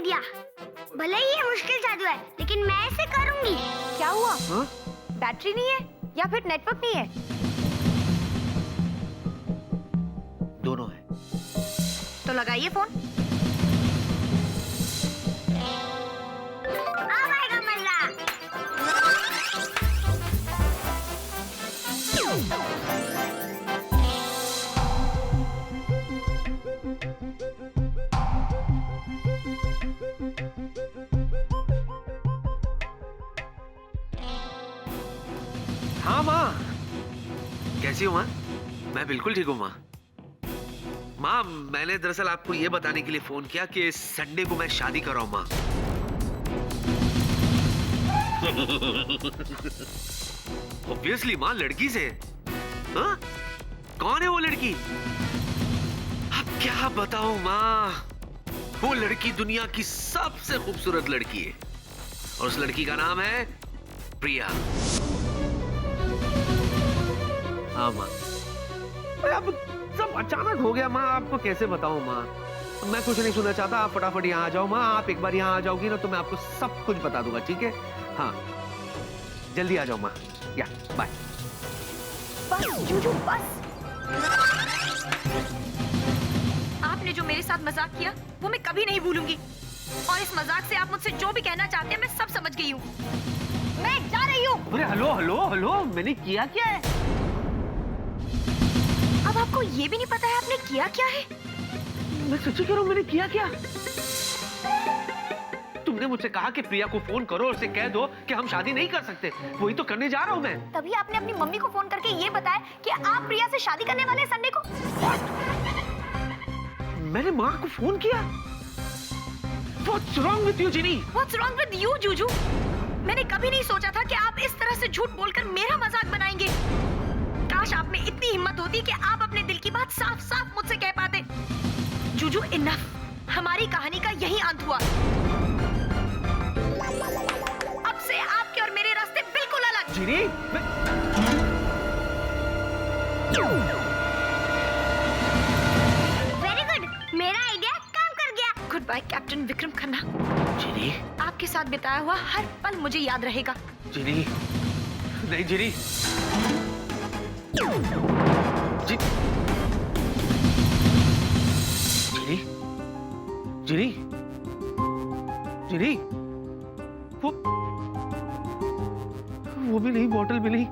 Idea. भले ही ये मुश्किल जादू है, लेकिन मैं इसे करूंगी। क्या हुआ? बैटरी नहीं है या फिर नेटवर्क नहीं है? दोनों है। तो लगाइए फोन। अब आएगा मजा। हाँ माँ, कैसी हो माँ? मैं बिल्कुल ठीक हूँ माँ। माँ, मैंने दरअसल आपको ये बताने के लिए फोन किया कि संडे को मैं शादी कर रहा हूँ माँ। ऑब्वियसली माँ, लड़की से। हाँ? कौन है वो लड़की? अब क्या बताऊं माँ, वो लड़की दुनिया की सबसे खूबसूरत लड़की है और उस लड़की का नाम है प्रिया। हाँ माँ। अब सब अचानक हो गया माँ, आपको कैसे बताऊं माँ। मैं कुछ नहीं सुनना चाहता, आप फटाफट यहाँ आ जाओ माँ। आप एक बार यहाँ आ जाओगी ना तो मैं आपको सब कुछ बता दूंगा, ठीक है? हाँ, जल्दी आ जाओ माँ। या बाय। बस जूजू बस। आपने जो मेरे साथ मजाक किया वो मैं कभी नहीं भूलूंगी, और इस मजाक से आप मुझसे जो भी कहना चाहते हैं मैं सब समझ गई हूँ। मैं जा रही हूँ। अरे हेलो हेलो हेलो, मैंने किया क्या है? अब आपको ये भी नहीं पता है आपने किया क्या है? मैं सच्ची कह रहा हूँ, मैंने किया क्या? तुमने मुझसे कहा कि प्रिया को फोन करो और उसे कह दो कि हम शादी नहीं कर सकते। वही तो करने जा रहा हूँ मैं। तभी आपने अपनी मम्मी को फोन करके ये बताया कि आप प्रिया से शादी करने वाले हैं संडे को। मैंने माँ को फोन किया? What's wrong with you, Jini? What's wrong with you, Juju? मैंने कभी नहीं सोचा था कि आप इस तरह से झूठ बोलकर मेरा मजाक बनाएंगे। काश आप में इतनी हिम्मत होती कि आप अपने दिल की बात साफ साफ मुझसे कह पाते। जूजू इनफ, हमारी कहानी का यही अंत हुआ। अब से आपके और मेरे रास्ते बिल्कुल अलग। जिनी, वेरी गुड, मेरा आइडिया काम कर गया। Goodbye captain Vikram Khanna. Genie, आपके साथ बिताया हुआ हर पल मुझे याद रहेगा। जिनी, नहीं जिनी, जिनी, जिनी, जिनी, वो भी नहीं, बॉटल भी नहीं।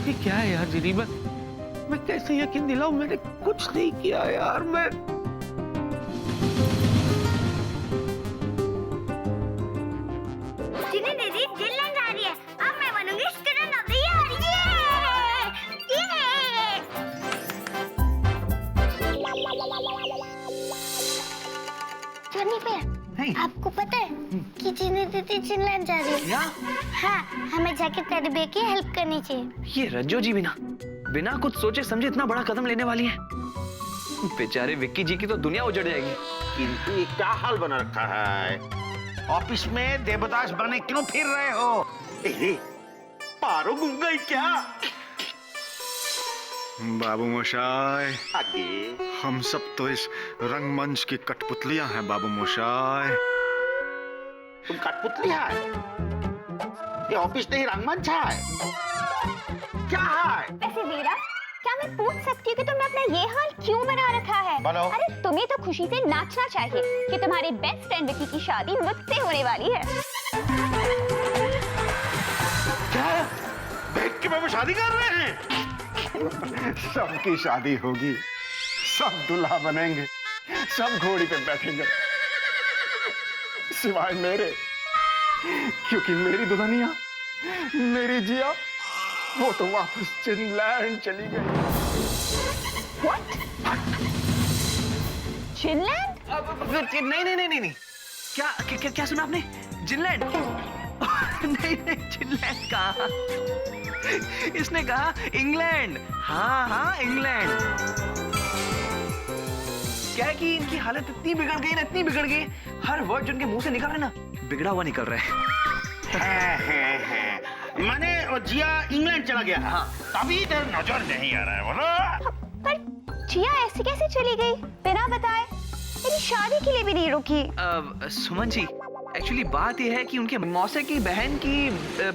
ये क्या है यार जिनी? मैं कैसे यकीन दिलाऊं? मैंने कुछ नहीं किया यार। मैं जिनी दीदी जिल्लन जा रही है। अब मैं बनूंगी स्टूडेंट ऑफ द ईयर। ये आपको पता है कि जिनी दीदी जिल्लन जा रही है? हाँ, हमें जाके टेडी बेयर की हेल्प करनी चाहिए। ये रज्जो जी बिना कुछ सोचे समझे इतना बड़ा कदम लेने वाली है। बेचारे विक्की जी की तो दुनिया उजड़ जाएगी। किंतु ये क्या हाल बना रखा है? ऑफिस में देवदास बने क्यों फिर रहे हो? पारो घूम गई क्या? बाबू मोशाय, आगे हम सब तो इस रंगमंच की कठपुतलियां हैं बाबू मोशाय। तुम कठपुतली है? ये ऑफिस नहीं रंगमंच है। क्या है? वैसे वीरा, क्या मैं पूछ सकती हूँ कि तुमने अपना ये हाल क्यों बना रखा है? बोलो। अरे तुम्हें तो खुशी से नाचना चाहिए कि तुम्हारी बेस्ट फ्रेंड विकी की शादी मुझसे होने वाली है। क्या? देख के बाबू शादी कर रहे हैं? सबकी शादी होगी, सब दूल्हा बनेंगे, सब घोड़ी पे बैठेंगे, सिवाय मेरे, क्योंकि मेरी दुल्हनिया, मेरी जिया, वो तो वापस चिनलैंड चली गई। What? चिनलैंड? नहीं। क्या सुना आपने? जिनलैंड? नहीं, जिनलैंड कहा। इसने कहा इंग्लैंड। हाँ, इंग्लैंड। क्या है कि इनकी हालत इतनी बिगड़ गई, हर वर्ड जो उनके मुंह से निकल रहा है ना, बिगड़ा हुआ निकल रहा है। मैंने जिया इंग्लैंड चला गया। हाँ, तभी इधर नजर नहीं आ रहा है। बोलो। पर जिया ऐसे कैसे चली गई बिना बताए? मेरी शादी के लिए भी नहीं रुकी। सुमन जी, एक्चुअली बात यह है कि उनके मौसे की बहन की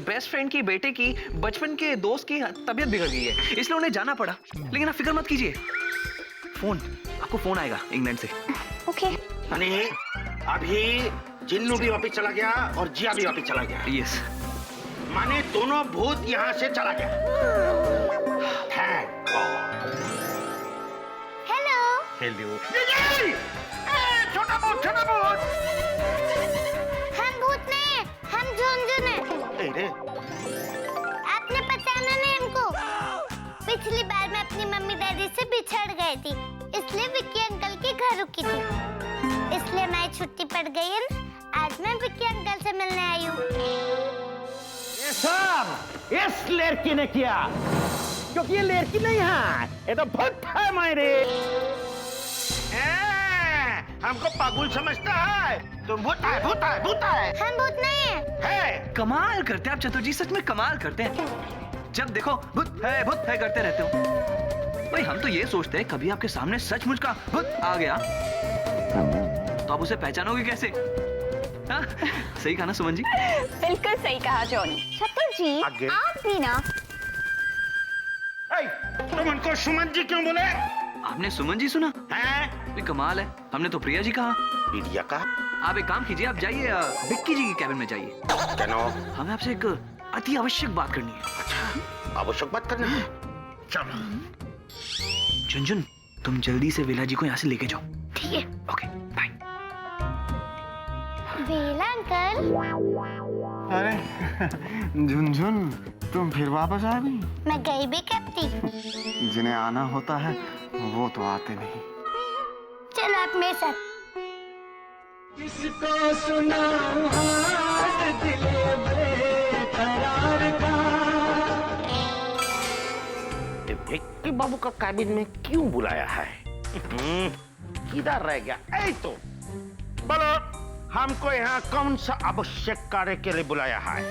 बेस्ट फ्रेंड की बेटे की बचपन के दोस्त की तबीयत बिगड़ गई है, इसलिए उन्हें जाना पड़ा। लेकिन आप फिक्र मत कीजिए, आपको फोन आएगा इंग्लैंड से। ओके। नहीं, अभी जिन्नू भी वापस चला गया और जिया भी वापस चला गया। यस। माने दोनों भूत यहाँ से चला गया। Thank God. हेलो। हेलो। छोटा भूत, छोटा भूत। हम भूत नहीं हैं, हम झुनझुन हैं। अरे, आपने पहचाना नहीं हमको? पिछली बार मैं अपनी मम्मी डैडी से बिछड़ गई थी, इसलिए विक्की अंकल के घर रुकी थी। इसलिए मैं छुट्टी पड़ गई है ना, आज मैं विक्की अंकल से मिलने आई हूँ। ये सब इस लड़की ने किया, क्योंकि ये लड़की नहीं है, ये तो भूत है मेरे। हमको पागल समझता है, तुम भूत है, भूत है, भूत है। हम भूत नहीं हैं। कमाल करते हैं आप चतुर जी, सच में कमाल करते हैं। जब देखो भूत है करते रहते हो। भाई हम तो ये सोचते हैं कभी आपके सामने सचमुच का भूत आ गया तो आप उसे पहचानोगे कैसे? हाँ? सही कहा ना सुमन जी? बिल्कुल सही कहा जॉनी। चतुर जी, आगे। आप भी ना। तुम उनको सुमन जी क्यों बोले? आपने सुमन जी सुना? हैं? ये कमाल है, हमने तो प्रिया जी कहा। प्रिया का? आप एक काम कीजिए, आप जाइए विक्की जी के कैबिन में जाइए। चलो। हमें आपसे एक अति आवश्यक बात करनी है। अच्छा, आवश्यक बात करनी है। चलो। झुनझुन, तुम जल्दी से वेला जी को यहाँ से लेके जाओ। ठीक है। Okay, bye. वेला अंकल। अरे झुनझुन, तुम फिर वापस आ गई? मैं गई भी कब थी? जिन्हें आना होता है वो तो आते नहीं। चलो आप मेरे साथ। किसको सुनाऊं हाल दिल बेकरार का। विक्की बाबू का कैबिन में क्यों बुलाया है? किधर रह गया? ऐ तो बोलो, हमको यहाँ कौन सा आवश्यक कार्य के लिए बुलाया है?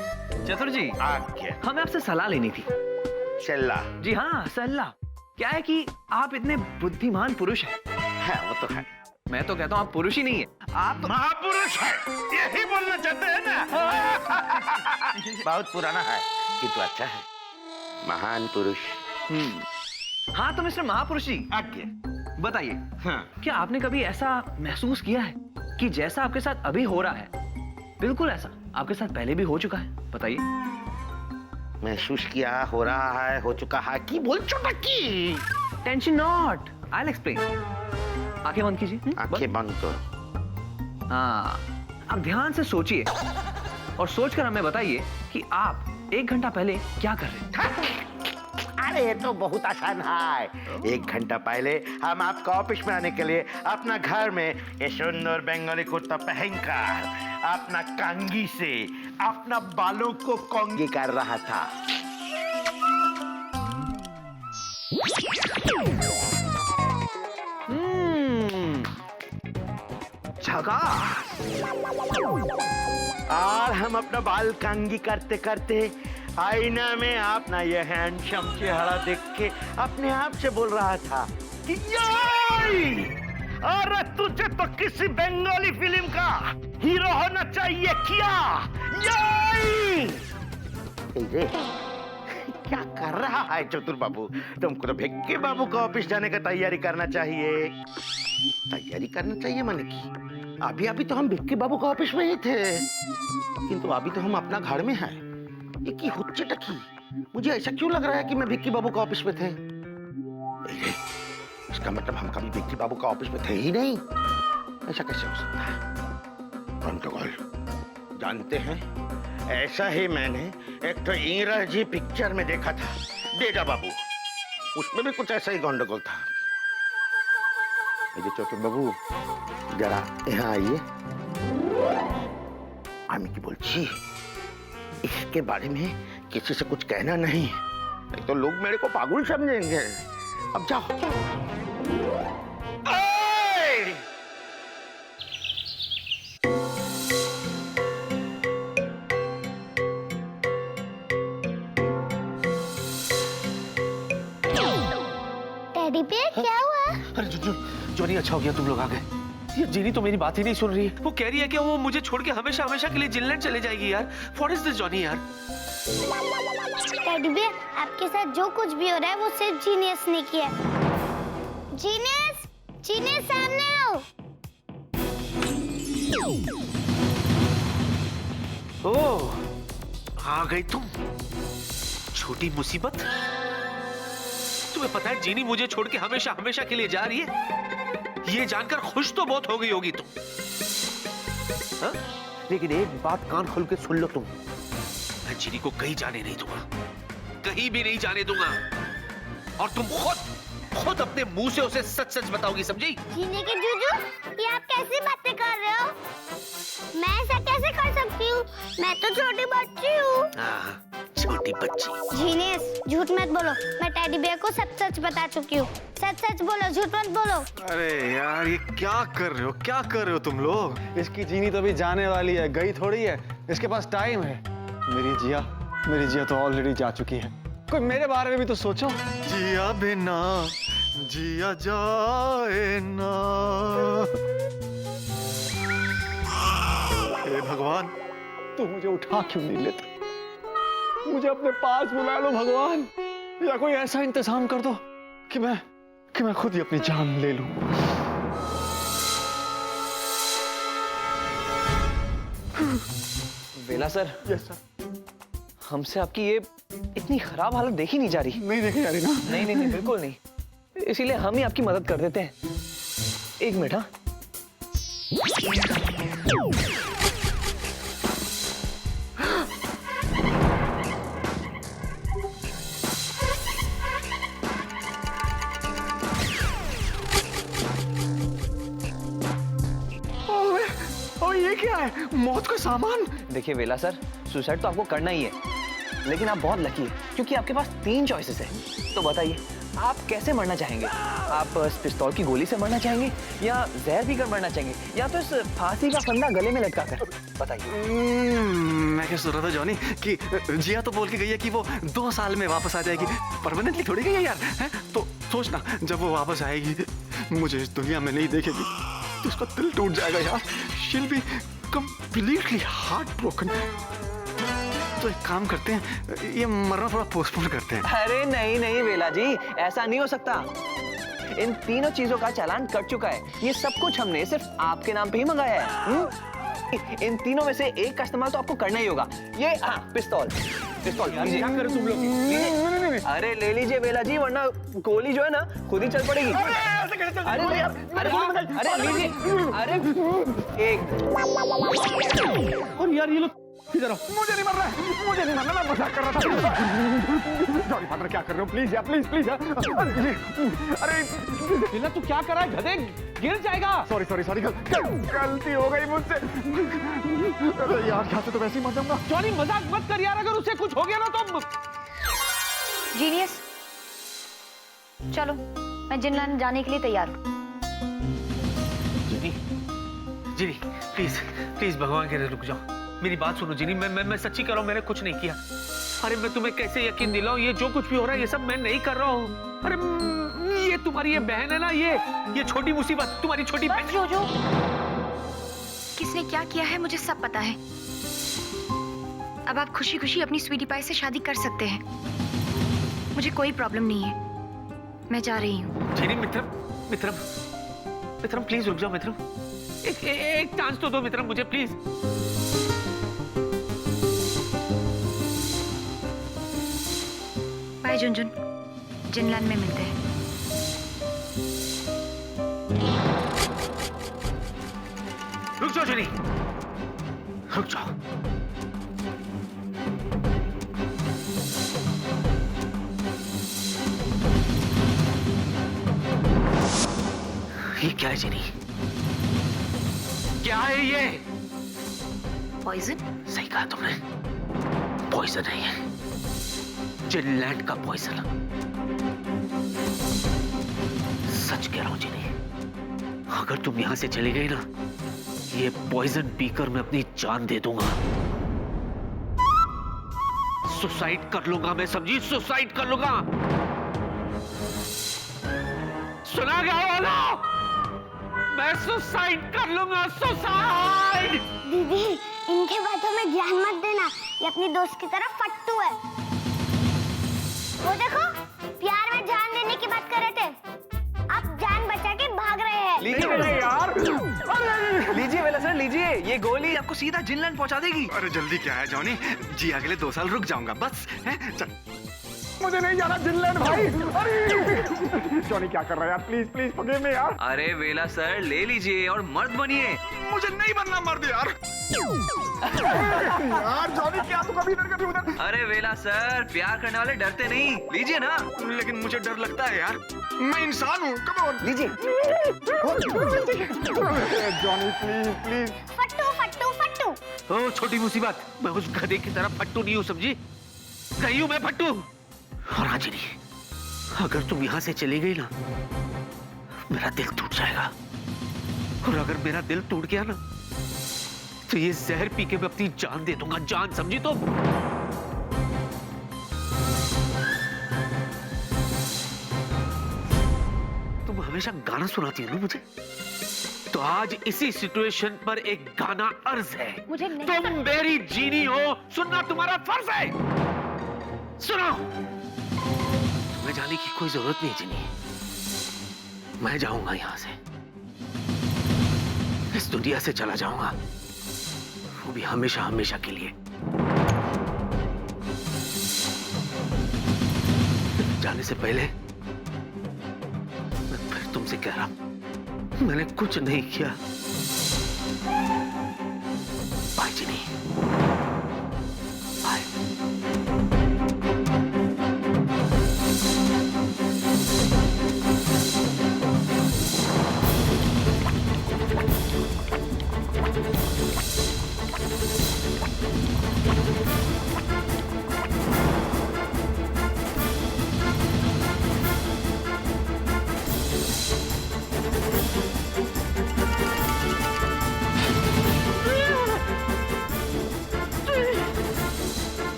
चतुर जी, आज्ञा। हमें आपसे सलाह लेनी थी। सलाह? जी हाँ, सलाह। क्या है कि आप इतने बुद्धिमान पुरुष हैं। है, वो तो है। मैं तो कहता हूँ आप पुरुष ही नहीं है, आप तो महापुरुष है, यही बोलना चाहते हैं ना? बहुत पुराना है, किंतु अच्छा है। महान पुरुष। हाँ तो मिस्टर महापुरुष जी, आज्ञा। बताइए, हाँ। क्या आपने कभी ऐसा महसूस किया है कि जैसा आपके साथ अभी हो रहा है, बिल्कुल ऐसा आपके साथ पहले भी हो चुका है? बताइए। महसूस किया, हो रहा है, हो चुका है, की बोल चुटकी। Tension not, I will explain. आंखें बंद कीजिए। आंखें बंद करो। हाँ, आप ध्यान से सोचिए और सोचकर हमें बताइए कि आप 1 घंटा पहले क्या कर रहे थे। अरे ये तो बहुत आसान है। 1 घंटा पहले हम आपका ऑफिस में आने के लिए अपना घर में ये सुंदर बंगाली कुर्ता पहनकर अपना कंघी से अपना बालों को कंघी कर रहा था। और हम अपना बाल कंघी करते करते आईना में अपना ये हैंडसम चेहरा देख के अपने आप से बोल रहा था कि याई! अरे तुझे तो किसी बंगाली फिल्म का हीरो होना चाहिए क्या? याई! ए, क्या कर रहा है चतुर बाबू? तुमको तो भिक्की बाबू का ऑफिस जाने का तैयारी करना चाहिए। तैयारी करना चाहिए माने की अभी अभी तो हम भिक्की बाबू का ऑफिस में ही थे, किंतु अभी तो हम अपना घर में हैं। ये की हुच्चे टकी, मुझे ऐसा क्यों लग रहा है कि मैं भिक्की बाबू का ऑफिस में थे? इसका मतलब हम कभी भिक्की बाबू का ऑफिस में थे ही नहीं। ऐसा कैसे हो सकता है? गंडगोल। जानते हैं, ऐसा ही मैंने एक तो इंग्रजी पिक्चर में देखा था, डेजा बाबू। उसमें भी कुछ ऐसा ही गंडगोल था। चतुर बाबू जरा यहाँ आइए। আমি কি বলছি, इसके बारे में किसी से कुछ कहना नहीं तो लोग मेरे को पागल समझेंगे। अब जाओ। टेडी बेयर क्या हुआ? अरे जोनी, अच्छा हो गया तुम लोग आ गए। ये जीनी तो मेरी बात ही नहीं सुन रही है। वो कह रही है कि वो मुझे छोड़ के हमेशा हमेशा के लिए जिनलैंड चले जाएगी यार। व्हाट इज दिस जॉनी यार? टेडी बियर, आपके साथ जो कुछ भी हो रहा है वो सिर्फ जीनियस ने किया है। जीनियस, जीनियस सामने आओ। ओह, आ गई तुम, छोटी मुसीबत। तुम्हें पता है जीनी मुझे छोड़ के हमेशा हमेशा के लिए जा रही है? ये जानकर खुश तो बहुत हो गई होगी तुम, हाँ? लेकिन एक बात कान खोल के सुन लो तुम, मैं जीनी को कहीं जाने नहीं दूंगा, कहीं भी नहीं जाने दूंगा। और तुम खुद अपने मुंह से उसे सच सच बताओगी, समझी? जीने के जूजू, ये आप कैसी बातें कर रहे हो? मैं ऐसा कैसे कर सकती हूँ? मैं तो छोटी बच्ची हूँ। छोटी बच्ची। जीनियस, झूठ मत बोलो। मैं टेडी बियर को सच सच बता चुकी हूँ। सच सच बोलो, झूठ मत बोलो। अरे यार, ये क्या कर रहे हो, क्या कर रहे हो तुम लोग? इसकी जीनी तो अभी जाने वाली है, गई थोड़ी है। इसके पास टाइम है। मेरी जिया तो ऑलरेडी जा चुकी है। कोई मेरे बारे में भी तो सोचो। जिया बिना जिया जाए ना। हे भगवान, तू मुझे उठा क्यों नहीं लेता? मुझे अपने पास बुला लो भगवान, या कोई ऐसा इंतजाम कर दो कि मैं खुद ही अपनी जान ले लूं। वेला सर। Yes sir. हमसे आपकी ये इतनी खराब हालत देखी नहीं जा रही। नहीं देखी जा रही ना? नहीं, बिल्कुल नहीं। इसीलिए हम ही आपकी मदद कर देते हैं। एक मिनट। हाँ, ये क्या है? मौत का सामान? देखिए वेला सर, सुसाइड तो आपको करना ही है, लेकिन आप बहुत लकी है क्योंकि आपके पास 3 चॉइसेस है। तो बताइए, आप कैसे मरना चाहेंगे? आप इस पिस्तौल की गोली से मरना चाहेंगे, या जहर पीकर मरना चाहेंगे, या तो इस फांसी का फंदा गले में लटका कर? बताइए। मैं क्या सोच रहा था जॉनी कि जिया तो बोल के गई है कि वो 2 साल में वापस आ जाएगी। परमानेंटली थोड़ी गई है यार, है? तो सोचना, जब वो वापस आएगी, मुझे इस दुनिया में नहीं देखेगी तो उसका दिल टूट जाएगा यार। She'll be completely heartbroken। तो एक काम करते हैं, ये मरना थोड़ा पोस्टपोन करते हैं। अरे नहीं वेला जी, ऐसा नहीं हो सकता। इन तीनों चीजों का चालान कट चुका है। ये सब कुछ हमने सिर्फ आपके नाम पे ही मंगाया है। इन तीनों में से एक का इस्तेमाल तो आपको करना ही होगा। ये पिस्तौल लीजिए। क्या करें तुम लोग? नहीं। अरे ले लीजिए वेला जी, वरना गोली जो है ना खुद ही चल पड़ेगी। अरे लीजिए। अरे और यार ये लोग इधर आओ। मुझे नहीं मरना है, मैं मजाक कर रहा था। जॉनी पार्टनर, क्या कर रहे हो? प्लीज यार, प्लीज यार। अरे बिल्ला, तू क्या कर रहा है? गधे, गिर जाएगा। सॉरी गलती हो गई मुझसे। अरे यार, यहाँ से तो वैसे ही मर जाऊंगा। जॉनी, मजाक मत कर यार, अगर उसे कुछ हो गया ना तो। जीनियस, चलो, मैं जिनलैंड जाने के लिए तैयार हूँ। जीनी, प्लीज भगवान के लिए रुक जाओ। मेरी बात सुनो जीनी, मैं सच्ची कर रहा हूँ, मैंने कुछ नहीं किया। अरे मैं तुम्हें कैसे यकीन दिलाऊं, ये जो कुछ भी हो रहा है ये सब मैं नहीं कर रहा हूँ। अरे ये तुम्हारी ये बहन है ना, ये छोटी मुसीबत, तुम्हारी छोटी बहन। जोजो, किसने क्या किया है मुझे सब पता है। अब आप खुशी खुशी अपनी स्वीटी पाई से शादी कर सकते हैं। मुझे कोई प्रॉब्लम नहीं है, मैं जा रही हूँ। जीनी, मित्रम प्लीज रुक जाओ। मित्रम, एक चांस तो दो मित्रम मुझे, प्लीज। बाय झुनझुन, जिनलैंड में मिलते हैं। रुक जाओ जीनी, रुक जाओ। ये क्या है जीनी? क्या है ये? पॉइजन? सही कहा तुमने, पॉइजन है ये, जिनलैंड का पॉइजन। सच कह रहा हूं जीनी, अगर तुम यहां से चली गई ना, ये पॉइजन पीकर मैं अपनी जान दे दूंगा। सुसाइड कर लूंगा मैं, समझी? सुसाइड कर लूंगा। सुना गया? हेलो, मैं सुसाइड कर लूंगा, सुसाइड। दीदी, इनके बातों में ध्यान मत देना, ये अपनी दोस्त की तरह फट्टू है। वो देखो, प्यार में जान देने की बात कर रहे थे, अब जान बचा के भाग रहे हैं। लीजिए यार, लीजिए वेला सर, लीजिए, ये गोली आपको सीधा जिनलैंड पहुंचा देगी। अरे जल्दी क्या है जॉनी, जी अगले 2 साल रुक जाऊंगा बस, है? चल। मुझे नहीं जाना जिनलैंड भाई। अरे जॉनी क्या कर रहा है यार, प्लीज प्लीज पकड़ में यार। अरे वेला सर, ले लीजिए और मर्द बनिए। मुझे नहीं बनना मर्द यार। यार जॉनी क्या तू कभी इधर कभी उधर। अरे वेला सर, प्यार करने वाले डरते नहीं, लीजिए ना। लेकिन मुझे डर लगता है यार, मैं इंसान हूँ, कम ऑन। लीजिए। Johnny please please. फट्टू फट्टू फट्टू। ओ छोटी मुसीबत, मैं उस गधे की तरह फट्टू नहीं हूँ, समझी? नहीं हूँ मैं फट्टू। और हाँ जीनी, अगर तुम यहाँ से चली गई ना, मेरा दिल टूट जाएगा। और अगर मेरा दिल टूट गया ना, तो ये जहर पी के मैं अपनी जान दे दूंगा, जान, समझी तुम? तुम हमेशा गाना सुनाती हो ना मुझे, तो आज इसी सिचुएशन पर एक गाना अर्ज है। मुझे नहीं तुम मेरी जीनी हो, सुनना तुम्हारा फर्ज है। सुनो, तुम्हें जाने की कोई जरूरत नहीं जीनी, मैं जाऊंगा यहां से, इस दुनिया से चला जाऊंगा, वो भी हमेशा हमेशा के लिए। जाने से पहले मैं फिर तुमसे कह रहा हूं, मैंने कुछ नहीं किया। Bye Genie, bye.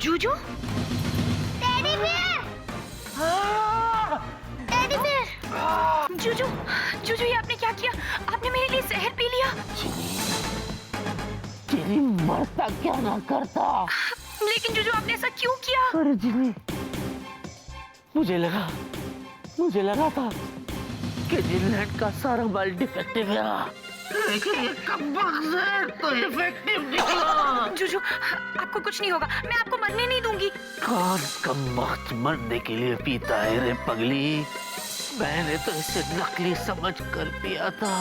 Juju, teddy bear, teddy bear. Juju, Juju, ये आपने क्या किया? आपने मेरे लिए जहर पी लिया। तेरी मरता क्या ना करता। लेकिन जूजू, आपने ऐसा क्यों किया? अरे जिनी, मुझे लगा था कि जिनलैंड का सारा माल डिफेक्टिव है, लेकिन ये कमबख्त है तो इफेक्टिव निकला। जूजू, आपको कुछ नहीं होगा, मैं आपको मरने नहीं दूंगी। कौन कमबख्त मरने के लिए पीता है रे पगली? मैंने तो इसे नकली समझ कर पिया था।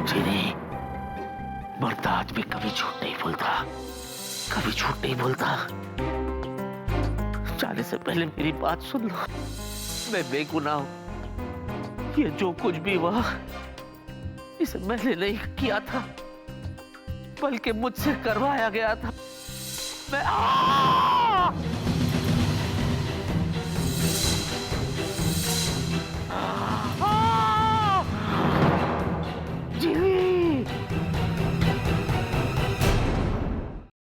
जिनी, मरता आदमी कभी झूठ नहीं बोलता, कभी झूठ नहीं बोलता। जाने से पहले मेरी बात सुन लो, मैं बेगुनाह हूं। ये जो कुछ भी हुआ, इसे मैंने नहीं किया था, बल्कि मुझसे करवाया गया था। मैं